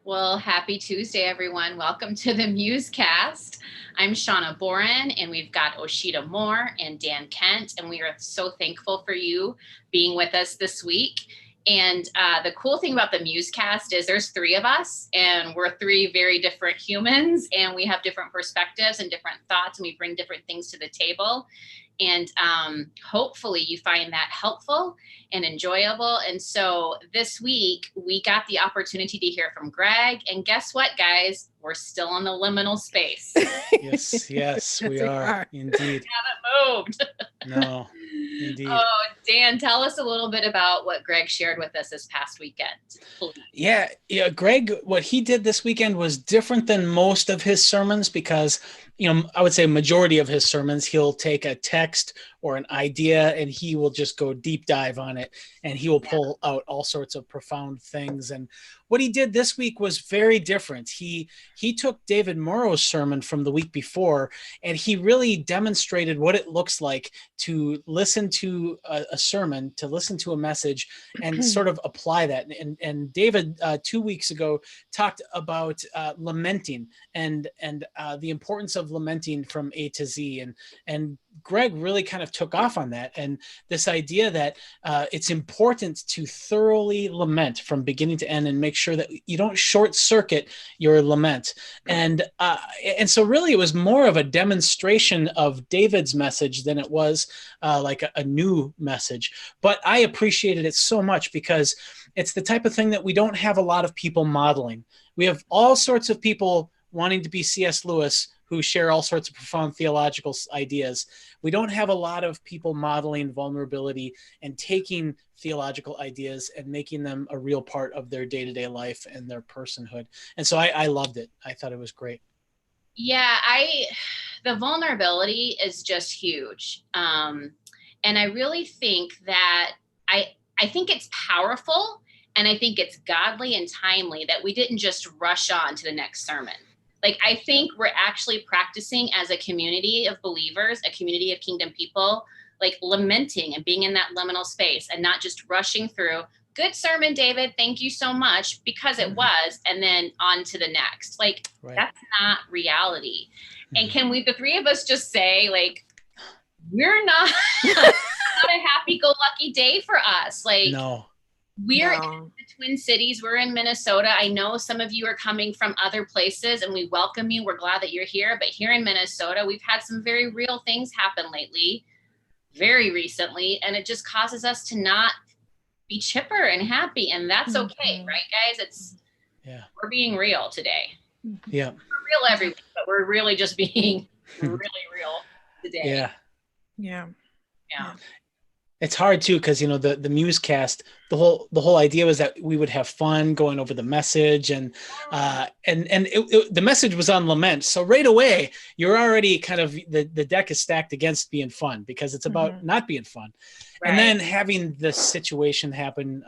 Well, happy Tuesday, everyone. Welcome to the MuseCast. I'm Shawna Boren, and we've got Osheta and Dan Kent, and we are so thankful for you being with us this week. And the cool thing about the MuseCast is there's three of us, and we're three very different humans, and we have different perspectives and different thoughts, and we bring different things to the table. And hopefully you find that helpful and enjoyable. And so this week we got the opportunity to hear from Greg. And guess what, guys? We're still in the liminal space. Yes, we are indeed. Haven't moved. No, indeed. Oh, Dan, tell us a little bit about what Greg shared with us this past weekend, please. Yeah, Greg, what he did this weekend was different than most of his sermons because, I would say majority of his sermons, he'll take a text or an idea and he will just go deep dive on it and he will pull out all sorts of profound things. And what he did this week was very different. He took David Morrow's sermon from the week before and he really demonstrated what it looks like to listen to a sermon, to listen to a message and sort of apply that. And David 2 weeks ago talked about lamenting and the importance of lamenting from A to Z. And Greg really kind of took off on that. And this idea that it's important to thoroughly lament from beginning to end and make sure that you don't short circuit your lament. And so really it was more of a demonstration of David's message than it was like a new message. But I appreciated it so much because it's the type of thing that we don't have a lot of people modeling. We have all sorts of people wanting to be C.S. Lewis who share all sorts of profound theological ideas. We don't have a lot of people modeling vulnerability and taking theological ideas and making them a real part of their day-to-day life and their personhood. And so I loved it. I thought it was great. Yeah, the vulnerability is just huge. And I really think that I think it's powerful and I think it's godly and timely that we didn't just rush on to the next sermon. Like, I think we're actually practicing as a community of believers, a community of kingdom people, like lamenting and being in that liminal space and not just rushing through. Good sermon, David. Thank you so much, because it was, and then on to the next. Like, that's not reality. And can we, the three of us, just say, like, we're not, not a happy-go-lucky day for us. Like, we're in the Twin Cities. We're in Minnesota. I know some of you are coming from other places and we welcome you. We're glad that you're here. But here in Minnesota, we've had some very real things happen lately, very recently. And it just causes us to not be chipper and happy. And that's okay, right, guys? We're being real today. Yeah. We're real every week, but we're really just being really real today. Yeah. It's hard too, because the MuseCast, the whole idea was that we would have fun going over the message, and the message was on lament. So right away, you're already kind of the deck is stacked against being fun because it's about not being fun. Right. And then having this situation happen,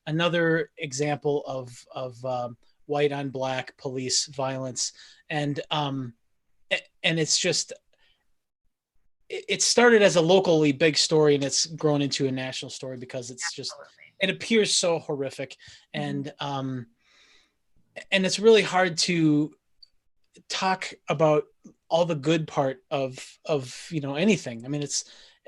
another example of white on black police violence, and it's just. It started as a locally big story and it's grown into a national story because it's just, it appears so horrific. And it's really hard to talk about all the good part of anything. I mean,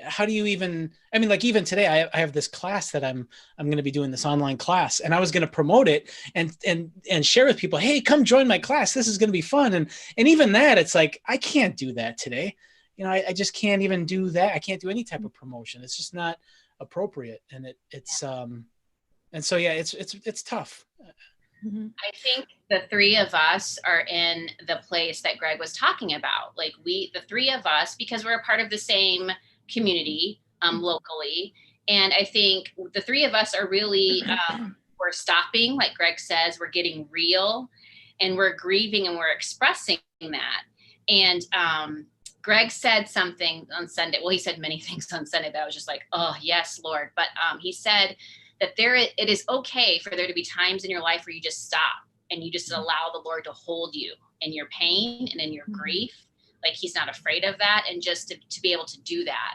how do you even, like even today I have this class that I'm going to be doing, this online class, and I was going to promote it and share with people, hey, come join my class. This is going to be fun. And even that, it's like, I can't do that today. I just can't even do that. I can't do any type of promotion. It's just not appropriate. And it's so, yeah, it's tough. I think the three of us are in the place that Greg was talking about. Like, the three of us, because we're a part of the same community locally. And I think the three of us are really, we're stopping, like Greg says, we're getting real and we're grieving and we're expressing that. And, Greg said something on Sunday. Well, he said many things on Sunday that I was just like, oh, yes, Lord. But he said that it is okay for there to be times in your life where you just stop and you just allow the Lord to hold you in your pain and in your grief. Like, he's not afraid of that. And just to be able to do that.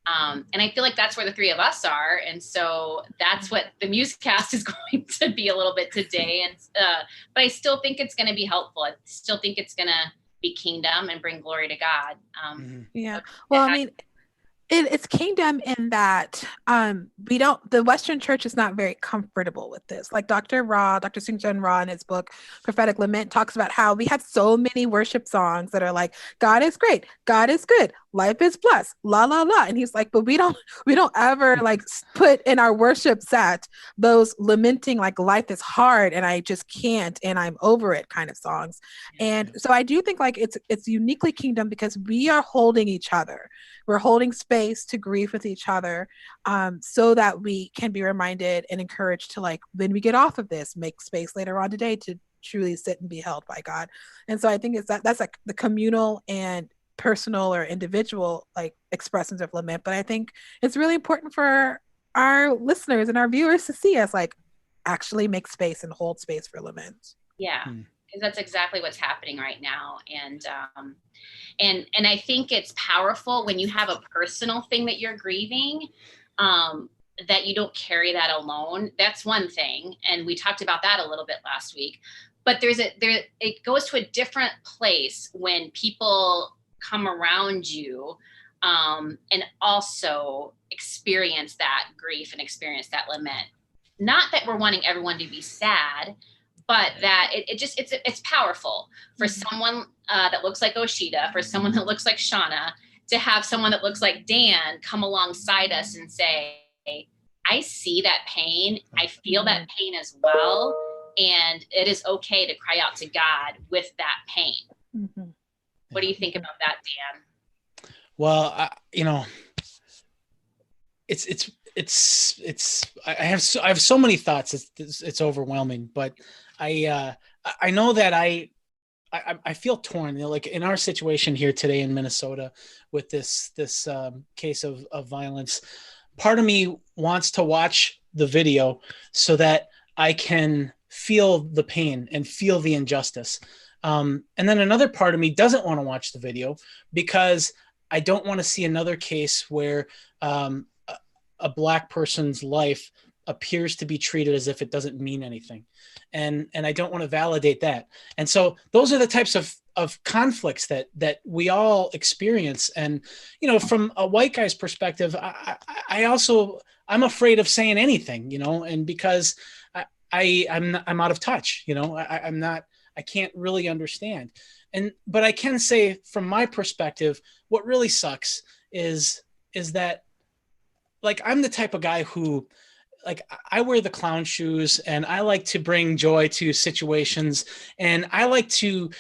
And I feel like that's where the three of us are. And so that's what the MuseCast is going to be a little bit today. And but I still think it's going to be helpful. I still think it's going to be kingdom and bring glory to God. Yeah. Well, I mean, it's kingdom in that the Western church is not very comfortable with this. Like Dr. Singh Ra in his book Prophetic Lament talks about how we have so many worship songs that are like, God is great, God is good, life is blessed, la la la. And he's like, but we don't ever like put in our worship set those lamenting like life is hard and I just can't and I'm over it kind of songs. And so I do think like it's uniquely kingdom because we are holding each other. We're holding space to grieve with each other so that we can be reminded and encouraged to, like, when we get off of this, make space later on today to truly sit and be held by God. And so I think that's like the communal and personal or individual like expressions of lament. But I think it's really important for our listeners and our viewers to see us like actually make space and hold space for lament. Yeah. Because that's exactly what's happening right now. And I think it's powerful when you have a personal thing that you're grieving, that you don't carry that alone. That's one thing. And we talked about that a little bit last week. But it goes to a different place when people come around you and also experience that grief and experience that lament. Not that we're wanting everyone to be sad, but that it's powerful for someone that looks like Osheta, for someone that looks like Shawna, to have someone that looks like Dan come alongside us and say, I see that pain. I feel that pain as well. And it is okay to cry out to God with that pain. What do you think about that, Dan? Well, I have so many thoughts. It's overwhelming, but I know that I feel torn. Like in our situation here today in Minnesota with this case of violence, part of me wants to watch the video so that I can feel the pain and feel the injustice. And then another part of me doesn't want to watch the video because I don't want to see another case where a Black person's life appears to be treated as if it doesn't mean anything. And I don't want to validate that. And so those are the types of conflicts that we all experience. And, from a white guy's perspective, I'm afraid of saying anything, and because I'm out of touch, I can't really understand. But I can say from my perspective, what really sucks is that, like, I'm the type of guy who, like, I wear the clown shoes and I like to bring joy to situations, and I like to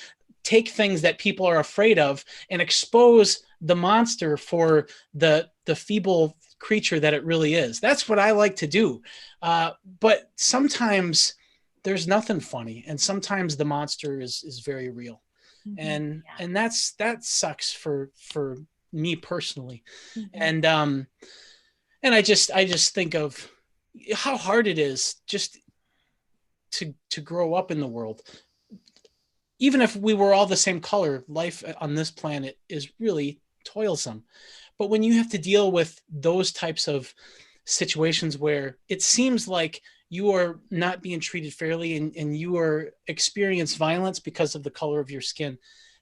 take things that people are afraid of and expose the monster for the feeble creature that it really is. That's what I like to do. But sometimes there's nothing funny, and sometimes the monster is very real. And that sucks for me personally. And I just think of how hard it is just to grow up in the world. Even if we were all the same color, life on this planet is really toilsome. But when you have to deal with those types of situations where it seems like you are not being treated fairly and you are experience violence because of the color of your skin,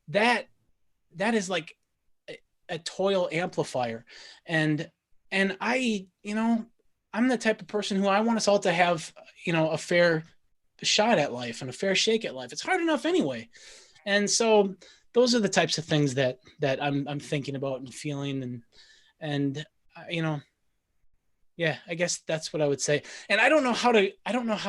that is like a toil amplifier. And I'm the type of person who I want us all to have, a fair shot at life and a fair shake at life. It's hard enough anyway. And so those are the types of things that I'm thinking about and feeling and yeah, I guess that's what I would say. And I don't know how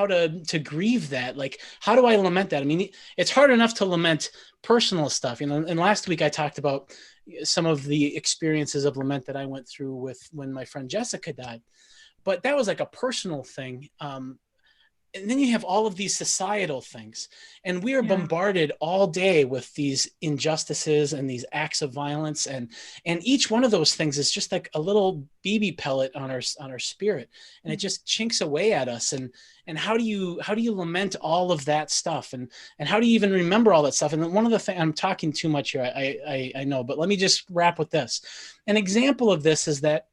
to grieve that. Like, how do I lament that? I mean, it's hard enough to lament personal stuff, and last week I talked about some of the experiences of lament that I went through with when my friend Jessica died, but that was like a personal thing. And then you have all of these societal things, and we are bombarded all day with these injustices and these acts of violence, and each one of those things is just like a little BB pellet on our spirit, and it just chinks away at us. And how do you lament all of that stuff, and how do you even remember all that stuff? And then one of the things, I'm talking too much here, I know, but let me just wrap with this. An example of this is that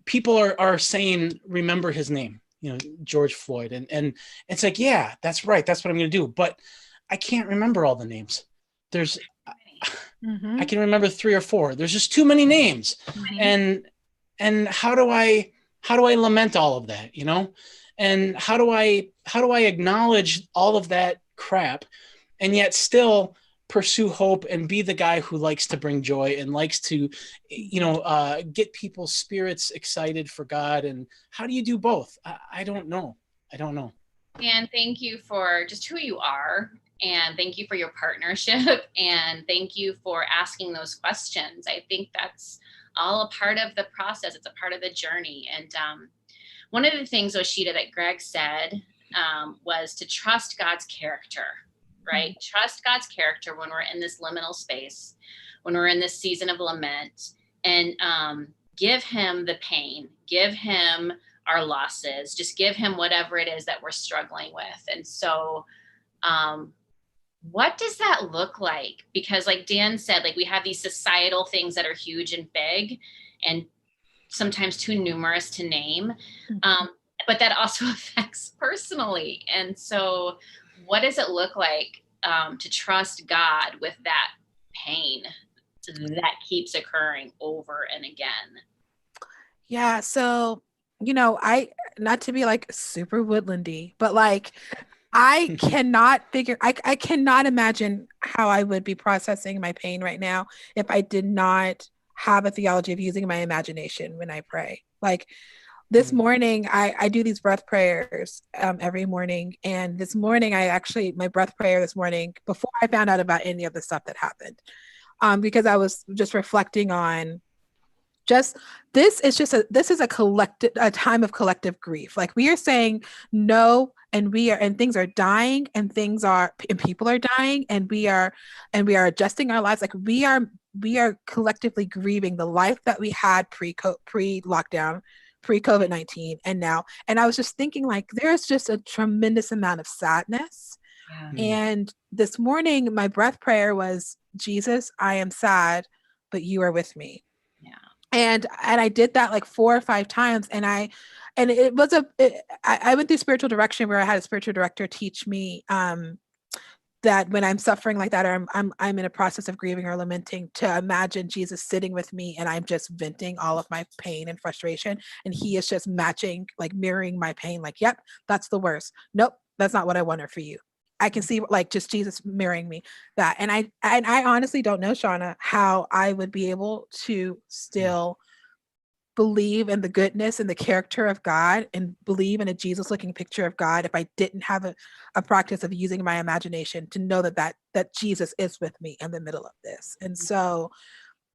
people are saying, remember his name, George Floyd. And it's like, yeah, that's right. That's what I'm going to do. But I can't remember all the names. I can remember 3 or 4. There's just too many names. And how do I lament all of that, And how do I acknowledge all of that crap and yet still pursue hope and be the guy who likes to bring joy and likes to, get people's spirits excited for God? And how do you do both? I don't know. And thank you for just who you are. And thank you for your partnership. And thank you for asking those questions. I think that's all a part of the process. It's a part of the journey. And one of the things, Osheta, that Greg said was to trust God's character, right? Mm-hmm. Trust God's character when we're in this liminal space, when we're in this season of lament, and give him the pain, give him our losses, just give him whatever it is that we're struggling with. And so what does that look like? Because like Dan said, like we have these societal things that are huge and big and sometimes too numerous to name, but that also affects personally. And so what does it look like to trust God with that pain that keeps occurring over and again? Yeah. So, not to be like super woodlandy, but like, I cannot imagine how I would be processing my pain right now if I did not have a theology of using my imagination when I pray. Like this morning, I do these breath prayers every morning. And this morning, my breath prayer this morning, before I found out about any of the stuff that happened, because I was just reflecting on this is a time of collective grief. Like we are saying no, and things are dying, and people are dying, and we are adjusting our lives. Like we are collectively grieving the life that we had pre-lockdown, pre-COVID-19, and now. And I was just thinking, like, there's just a tremendous amount of sadness. Yeah. And this morning, my breath prayer was, Jesus, I am sad, but you are with me. And I did that like 4 or 5 times. And I went through spiritual direction where I had a spiritual director teach me that when I'm suffering like that, or I'm in a process of grieving or lamenting, to imagine Jesus sitting with me and I'm just venting all of my pain and frustration. And he is just matching, like mirroring my pain. Like, yep, that's the worst. Nope, that's not what I wanted for you. I can see like just Jesus mirroring me that. And I honestly don't know, Shawna, how I would be able to still believe in the goodness and the character of God and believe in a Jesus looking picture of God if I didn't have a practice of using my imagination to know that Jesus is with me in the middle of this. And so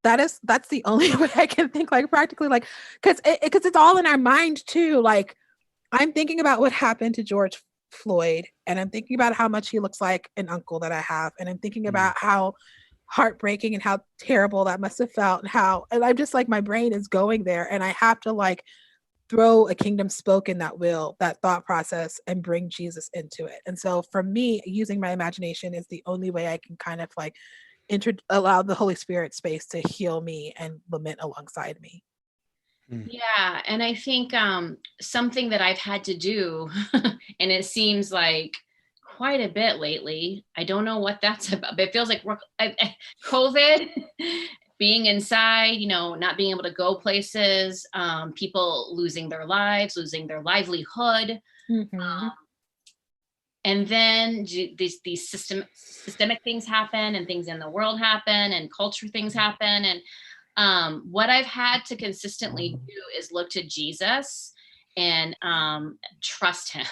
that's the only way I can think, like practically, like, because it's all in our mind too. Like I'm thinking about what happened to George Floyd, and I'm thinking about how much he looks like an uncle that I have, and I'm thinking about how heartbreaking and how terrible that must have felt, and I'm just like, my brain is going there, and I have to like throw a kingdom spoke in that thought process and bring Jesus into it. And so for me, using my imagination is the only way I can kind of like allow the Holy Spirit space to heal me and lament alongside me. Yeah. And I think something that I've had to do, and it seems like quite a bit lately, I don't know what that's about, but it feels like COVID, being inside, not being able to go places, people losing their lives, losing their livelihood. Mm-hmm. And then these systemic things happen, and things in the world happen, and culture things happen. And what I've had to consistently do is look to Jesus and trust him.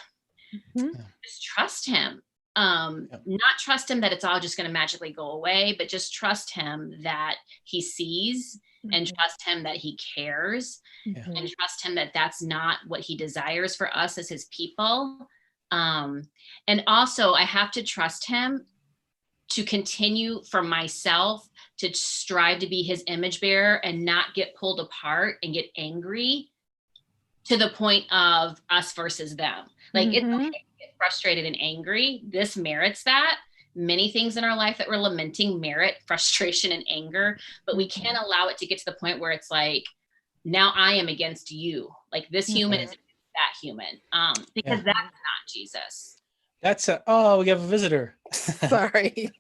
Mm-hmm. Just trust him. Not trust him that it's all just going to magically go away, but just trust him that he sees, and trust him that he cares, and trust him that that's not what he desires for us as his people. And also I have to trust him to continue for myself to strive to be his image bearer and not get pulled apart and get angry to the point of us versus them. Like it's okay to get frustrated and angry. This merits that. Many things in our life that we're lamenting merit frustration and anger, but we can't allow it to get to the point where it's like, now I am against you. Like this human is against that human. Because that's not Jesus. We have a visitor. Sorry.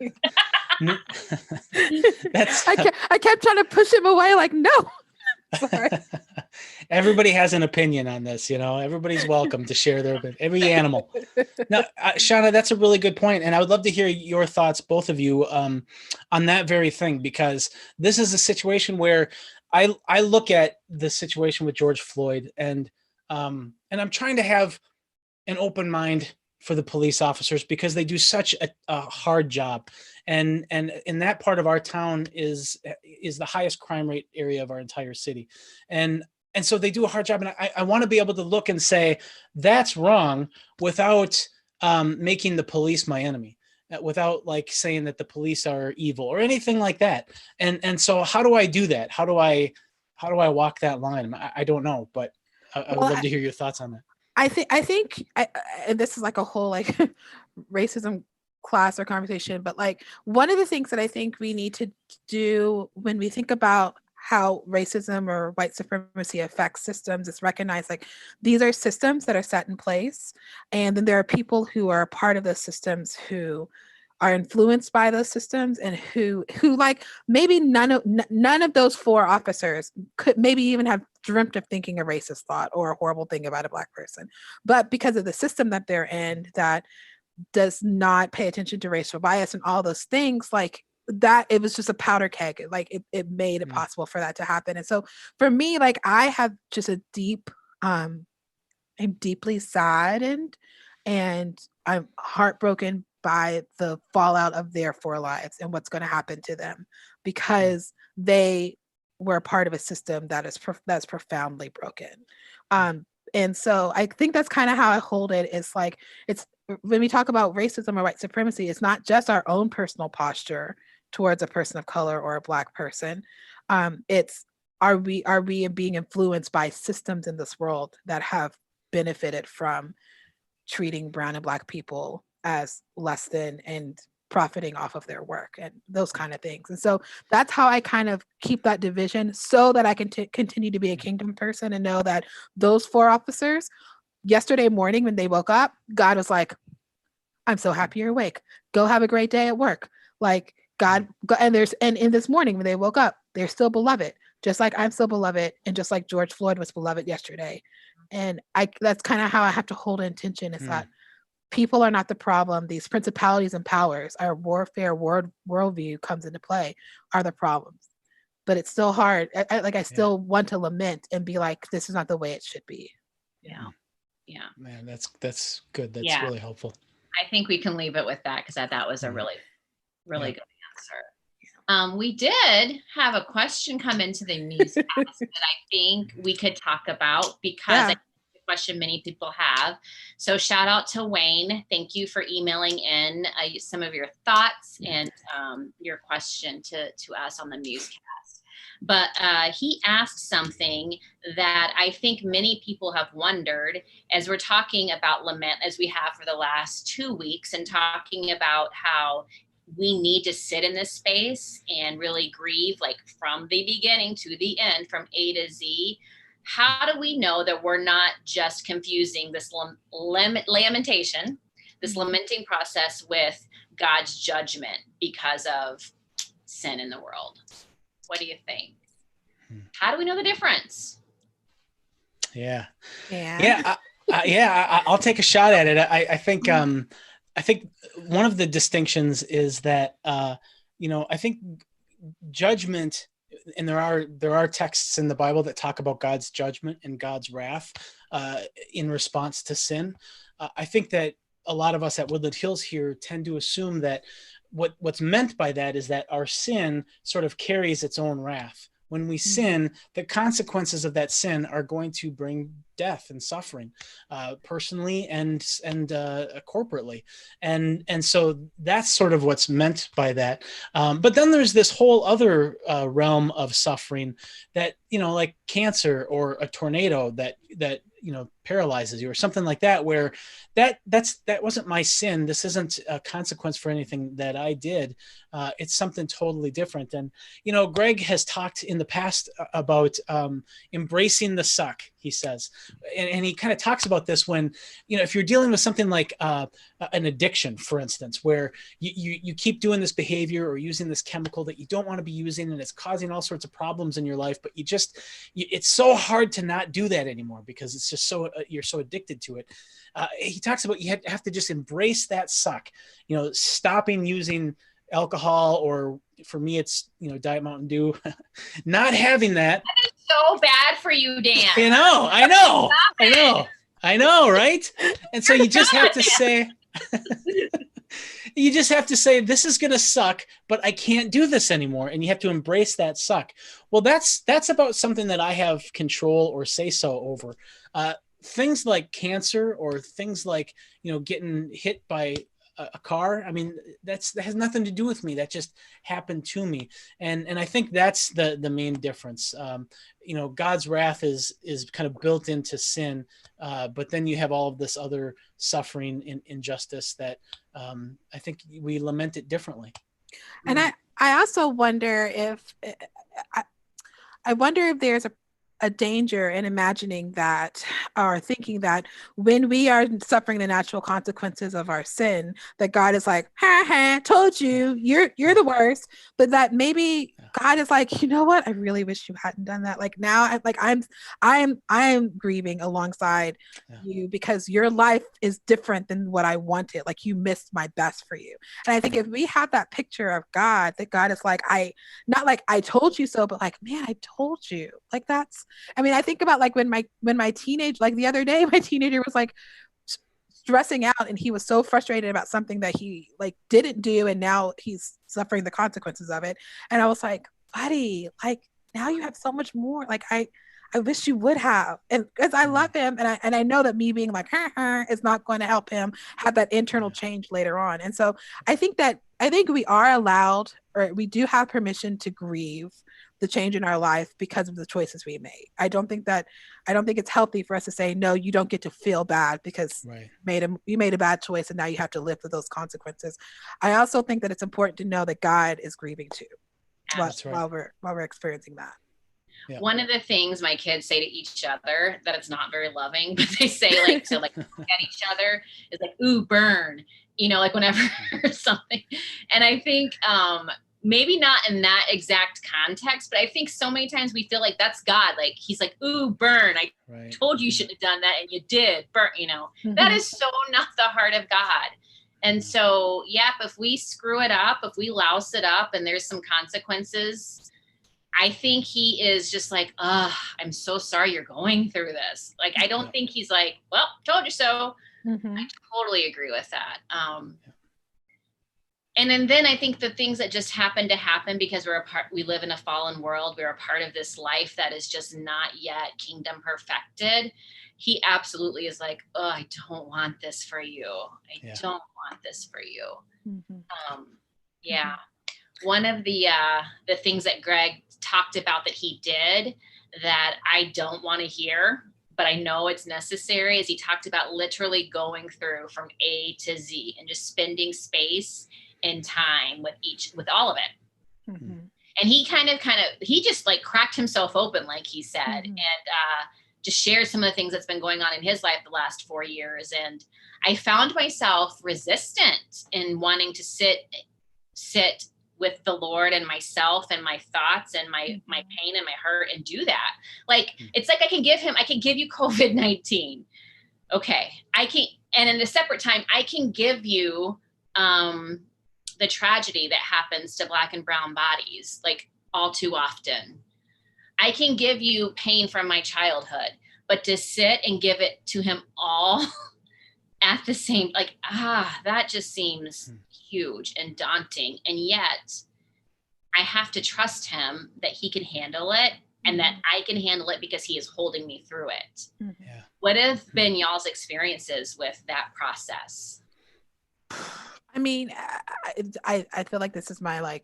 That's I kept trying to push him away, like, no. Sorry. Everybody has an opinion on this, everybody's welcome to share their opinion. Every animal. Now, Shawna, that's a really good point. And I would love to hear your thoughts, both of you, on that very thing, because this is a situation where I look at the situation with George Floyd and I'm trying to have an open mind for the police officers because they do such a hard job. And in that part of our town is the highest crime rate area of our entire city. And so they do a hard job. And I want to be able to look and say, that's wrong without making the police my enemy, without like saying that the police are evil or anything like that. And so how do I do that? How do I walk that line? I don't know, but I would love to hear your thoughts on that. I think and this is like a whole like racism class or conversation, but like one of the things that I think we need to do when we think about how racism or white supremacy affects systems is recognize like these are systems that are set in place, and then there are people who are a part of those systems who are influenced by those systems and who like maybe none of those 4 officers could maybe even have dreamt of thinking a racist thought or a horrible thing about a Black person, but because of the system that they're in that does not pay attention to racial bias and all those things, like that it was just a powder keg. Like it made it possible for that to happen. And so for me, like I have just a deep I'm deeply saddened and I'm heartbroken by the fallout of their 4 lives and what's going to happen to them because they were a part of a system that is that's profoundly broken. And so I think that's kind of how I hold it. It's like, it's when we talk about racism or white supremacy, it's not just our own personal posture towards a person of color or a Black person. It's are we being influenced by systems in this world that have benefited from treating brown and Black people as less than and profiting off of their work and those kind of things. And so that's how I kind of keep that division so that I can continue to be a kingdom person and know that those 4 officers yesterday morning when they woke up, God was like, I'm so happy you're awake. Go have a great day at work. Like God, and in this morning when they woke up, they're still beloved, just like I'm still beloved. And just like George Floyd was beloved yesterday. And that's kind of how I have to hold intention is that people are not the problem. These principalities and powers, our warfare worldview comes into play, are the problems. But it's still hard. I still want to lament and be like, this is not the way it should be. Yeah. Man, that's good. That's really helpful. I think we can leave it with that because that was a really, really good answer. We did have a question come into the MuseCast that I think we could talk about because question many people have. So shout out to Wayne. Thank you for emailing in some of your thoughts and your question to us on the MuseCast. But he asked something that I think many people have wondered as we're talking about lament as we have for the last 2 weeks and talking about how we need to sit in this space and really grieve like from the beginning to the end, from A to Z. How do we know that we're not just confusing this lamentation, this lamenting process with God's judgment because of sin in the world? What do you think? How do we know the difference? I'll take a shot at it. I think one of the distinctions is that I think judgment. And there are texts in the Bible that talk about God's judgment and God's wrath in response to sin. I think that a lot of us at Woodland Hills here tend to assume that what's meant by that is that our sin sort of carries its own wrath. When we sin, the consequences of that sin are going to bring death and suffering, personally and corporately, and so that's sort of what's meant by that. But then there's this whole other realm of suffering that like cancer or a tornado that paralyzes you or something like that, where that wasn't my sin. This isn't a consequence for anything that I did. It's something totally different. And, Greg has talked in the past about embracing the suck, he says. And he kind of talks about this when, if you're dealing with something like an addiction, for instance, where you keep doing this behavior or using this chemical that you don't want to be using, and it's causing all sorts of problems in your life, but it's so hard to not do that anymore because it's just you're so addicted to it. He talks about you have to just embrace that suck, stopping using alcohol, or for me, it's, Diet Mountain Dew, not having that. That is so bad for you, Dan. I know, right? And so you just have to say, this is going to suck, but I can't do this anymore. And you have to embrace that suck. Well, that's about something that I have control or say so over. Things like cancer or things like, getting hit by a car. I mean, that has nothing to do with me. That just happened to me. And I think that's the main difference. God's wrath is kind of built into sin. But then you have all of this other suffering and injustice that I think we lament it differently. And I also wonder if there's a danger in imagining that, or thinking that when we are suffering the natural consequences of our sin, that God is like, ha ha, told you, you're the worst. But that maybe God is like, you know what? I really wish you hadn't done that. Like now, I'm grieving alongside you because your life is different than what I wanted. Like you missed my best for you. And I think if we have that picture of God, that God is like, not like I told you so, but like, man, I told you. Like I think about like when my teenage, like the other day, my teenager was like stressing out and he was so frustrated about something that he like didn't do. And now he's suffering the consequences of it. And I was like, buddy, like now you have so much more. Like, I wish you would have. And because I love him. And I know that me being like, is not going to help him have that internal change later on. And so I think we are allowed, or we do have permission to grieve the change in our life because of the choices we made. I don't think it's healthy for us to say, no, you don't get to feel bad because you made a bad choice and now you have to live with those consequences. I also think that it's important to know that God is grieving too while we're experiencing that. Yeah. One of the things my kids say to each other that it's not very loving, but they say like to like look at each other is like, ooh, burn, like whenever something. And I think maybe not in that exact context, but I think so many times we feel like that's God. Like he's like, ooh, burn. I told you shouldn't have done that. And you did burn, that is so not the heart of God. And so, if we screw it up, if we louse it up and there's some consequences, I think he is just like, I'm so sorry you're going through this. Like, I don't think he's like, well, told you so. Mm-hmm. I totally agree with that. And then I think the things that just happen to happen because we live in a fallen world. We're a part of this life that is just not yet kingdom perfected. He absolutely is like, I don't want this for you. I don't want this for you. Mm-hmm. One of the things that Greg talked about that he did that I don't want to hear, but I know it's necessary, is he talked about literally going through from A to Z and just spending space and time with all of it. Mm-hmm. And he he just like cracked himself open, like he said, and just shared some of the things that's been going on in his life the last 4 years. And I found myself resistant in wanting to sit with the Lord and myself and my thoughts and my pain and my hurt and do that. Like, it's like I can give you COVID-19. Okay. And in a separate time, I can give you, the tragedy that happens to Black and brown bodies, like all too often. I can give you pain from my childhood, but to sit and give it to him all at the same, like, that just seems huge and daunting. And yet I have to trust him that he can handle it and that I can handle it because he is holding me through it. Yeah. What have been y'all's experiences with that process? I mean, I feel like this is my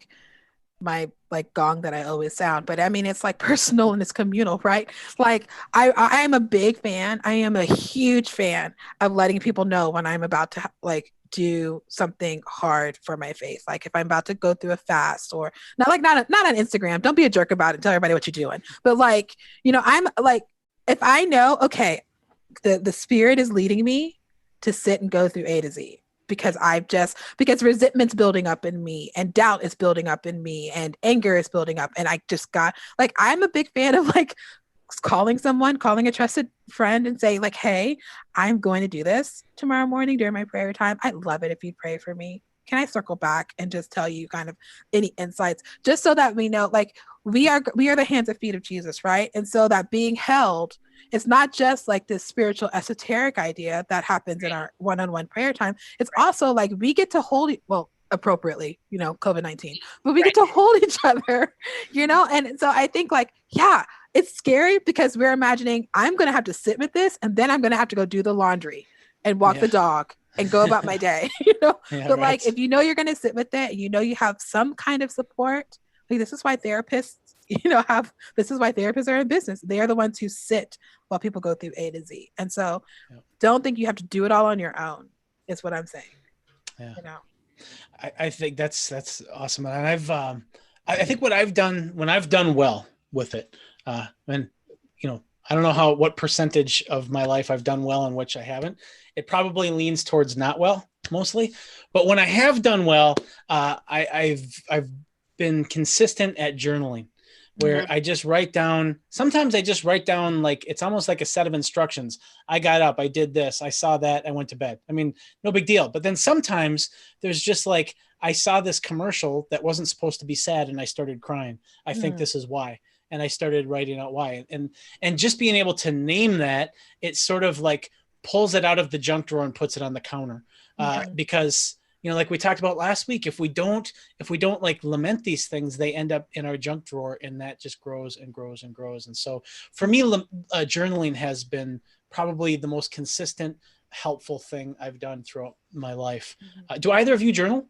my like gong that I always sound, but I mean it's like personal and it's communal, right? Like I am a big fan. I am a huge fan of letting people know when I'm about to like do something hard for my faith. Like if I'm about to go through a fast or not on Instagram. Don't be a jerk about it. Tell everybody what you're doing. But like, I'm like if I know, okay, the spirit is leading me to sit and go through A to Z because because resentment's building up in me and doubt is building up in me and anger is building up. And I just got like, I'm a big fan of like calling a trusted friend and say like, hey, I'm going to do this tomorrow morning during my prayer time. I'd love it if you'd pray for me. Can I circle back and just tell you kind of any insights just so that we know like we are the hands and feet of Jesus, right? And so that being held, it's not just like this spiritual esoteric idea that happens in our one-on-one prayer time. It's also like we get to hold, well, appropriately, COVID-19, but we get to hold each other, And so I think like, yeah, it's scary because we're imagining I'm going to have to sit with this and then I'm going to have to go do the laundry and walk the dog and go about my day, but right. Like, if you're going to sit with it, you have some kind of support. Like this is why therapists, this is why therapists are in business. They are the ones who sit while people go through A to Z. And so don't think you have to do it all on your own is what I'm saying. Yeah. I think that's awesome. And I think what I've done when I've done well with it, and I don't know what percentage of my life I've done well and which I haven't. It probably leans towards not well mostly, but when I have done well, I've been consistent at journaling, where I just write down. Sometimes I just write down like it's almost like a set of instructions. I got up, I did this, I saw that, I went to bed. I mean, no big deal. But then sometimes there's just like I saw this commercial that wasn't supposed to be sad, and I started crying. I think this is why. And I started writing out why. And just being able to name that, it sort of like pulls it out of the junk drawer and puts it on the counter. Because, like we talked about last week, if we don't like lament these things, they end up in our junk drawer, and that just grows and grows and grows. And so for me, journaling has been probably the most consistent, helpful thing I've done throughout my life. Do either of you journal?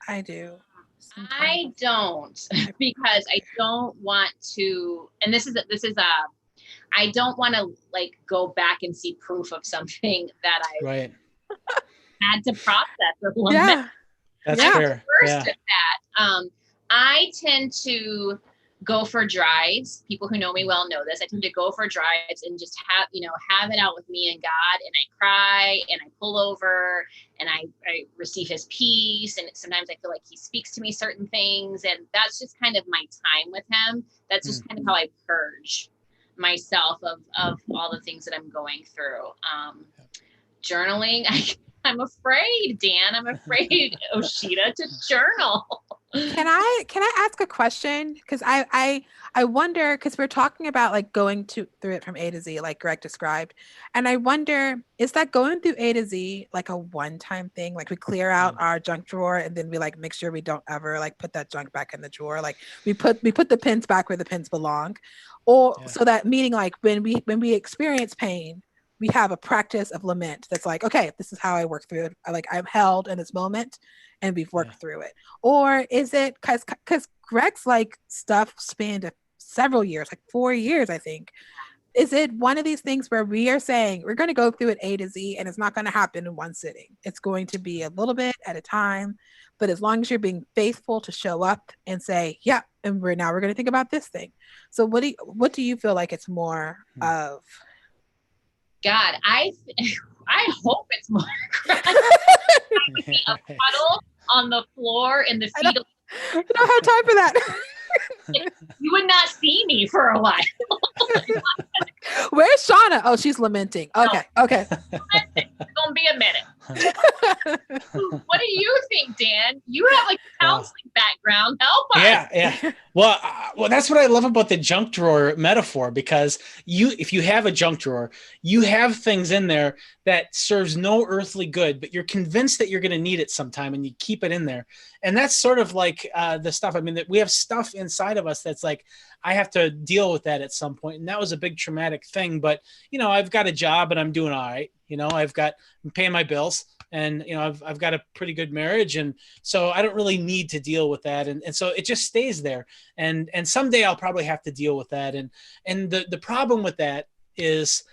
I do. Sometimes. I don't because I don't want to, and this is I don't want to like go back and see proof of something that I had to process or lament. Yeah, that's fair. At that. I tend to go for drives. People who know me well know this. I tend to go for drives and just have it out with me and God, and I cry and I pull over and I receive his peace. And sometimes I feel like he speaks to me certain things, and that's just kind of my time with him. That's just kind of how I purge myself of all the things that I'm going through. Journaling, I'm afraid, Dan. I'm afraid, Osheta, to journal. Can I ask a question? Because I wonder, because we're talking about like going through it from A to Z, like Greg described, and I wonder, is that going through A to Z like a one-time thing? Like we clear out our junk drawer and then we like make sure we don't ever like put that junk back in the drawer. Like we put the pins back where the pins belong, or so that meaning like when we experience pain, we have a practice of lament that's like, okay, this is how I work through it. I'm held in this moment and we've worked through it. Or is it because Greg's like stuff spanned several years, like 4 years, I think. Is it one of these things where we are saying we're going to go through it A to Z and it's not going to happen in one sitting? It's going to be a little bit at a time, but as long as you're being faithful to show up and say, yeah, and we're going to think about this thing. So what do you feel like it's more of? God, I hope it's more. A puddle on the floor in the fetal. I don't have time for that. You would not see me for a while. Where's Shawna? Oh, she's lamenting. Okay. It's gonna be a minute. What do you think, Dan? You have like a counseling background. Help us. Yeah. Well, that's what I love about the junk drawer metaphor, because if you have a junk drawer, you have things in there that serves no earthly good, but you're convinced that you're going to need it sometime, and you keep it in there. And that's sort of like the stuff. I mean, that we have stuff inside of us that's like, I have to deal with that at some point. And that was a big traumatic thing. But, I've got a job and I'm doing all right. I'm paying my bills. and I've got a pretty good marriage, and so I don't really need to deal with that, and so it just stays there, and someday I'll probably have to deal with that, and the problem with that is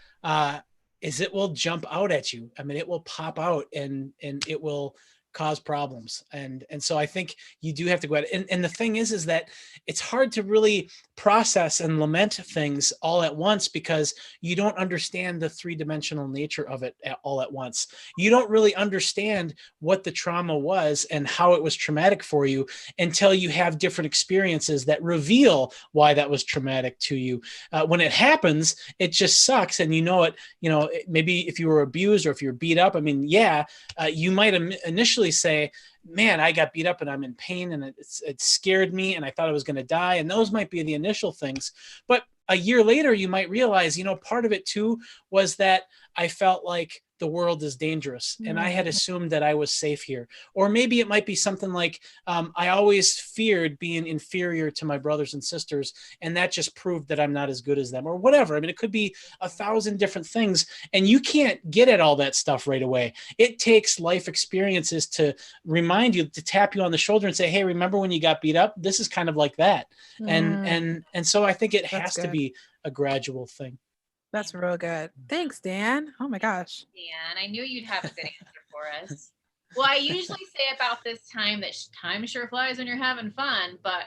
it will jump out at you. I mean, it will pop out, and it will cause problems. And so I think you do have to go at it. And the thing is that it's hard to really process and lament things all at once, because you don't understand the three-dimensional nature of it all at once. You don't really understand what the trauma was and how it was traumatic for you until you have different experiences that reveal why that was traumatic to you. When it happens, it just sucks. And maybe if you were abused or if you're beat up, I mean, you might initially say, man, I got beat up and I'm in pain, and it scared me and I thought I was going to die. And those might be the initial things. But a year later, you might realize, part of it too was that I felt like the world is dangerous and I had assumed that I was safe here. Or maybe it might be something like, I always feared being inferior to my brothers and sisters, and that just proved that I'm not as good as them, or whatever. I mean, it could be 1,000 different things, and you can't get at all that stuff right away. It takes life experiences to remind you, to tap you on the shoulder and say, hey, remember when you got beat up? This is kind of like that. And so I think it has to be a gradual thing. That's real good. Thanks, Dan. Oh my gosh. Dan, I knew you'd have a good answer for us. Well, I usually say about this time that time sure flies when you're having fun, but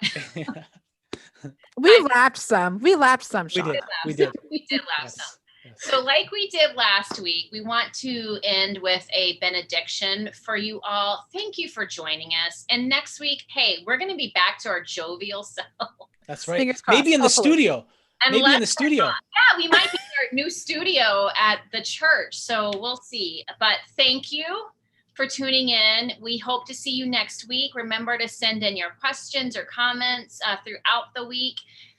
we laughed some. Shawna. We did laugh some. Yes. So like we did last week, we want to end with a benediction for you all. Thank you for joining us. And next week, hey, we're going to be back to our jovial self. That's right. Maybe in the studio. Maybe in the studio. Yeah, we might be in our new studio at the church. So we'll see. But thank you for tuning in. We hope to see you next week. Remember to send in your questions or comments throughout the week,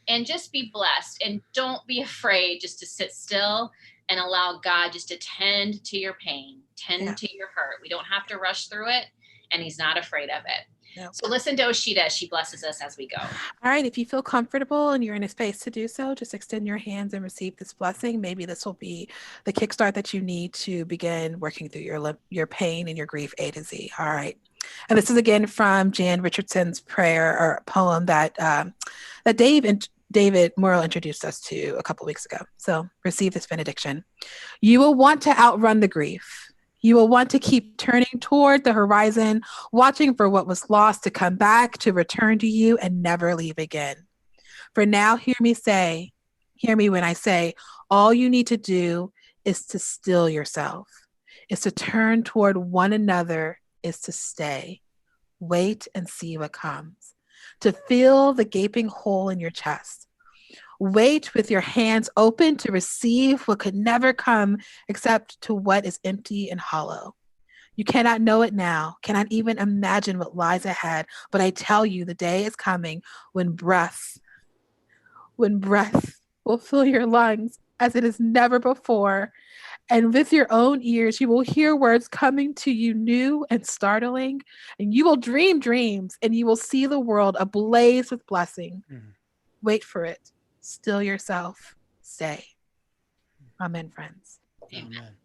and just be blessed. And don't be afraid just to sit still and allow God just to tend to your pain, tend to your hurt. We don't have to rush through it, and he's not afraid of it. Yep. So listen to Osheta as she blesses us as we go. All right. If you feel comfortable and you're in a space to do so, just extend your hands and receive this blessing. Maybe this will be the kickstart that you need to begin working through your pain and your grief A to Z. All right. And this is again from Jan Richardson's prayer or poem that David Morrill introduced us to a couple weeks ago. So receive this benediction. You will want to outrun the grief. You will want to keep turning toward the horizon, watching for what was lost to come back, to return to you and never leave again. For now, hear me when I say, all you need to do is to still yourself, is to turn toward one another, is to stay, wait and see what comes, to fill the gaping hole in your chest. Wait with your hands open to receive what could never come except to what is empty and hollow. You cannot know it now, cannot even imagine what lies ahead, but I tell you the day is coming when breath will fill your lungs as it is never before. And with your own ears, you will hear words coming to you new and startling, and you will dream dreams, and you will see the world ablaze with blessing. Wait for it. Still yourself. Stay. Amen, friends. Amen.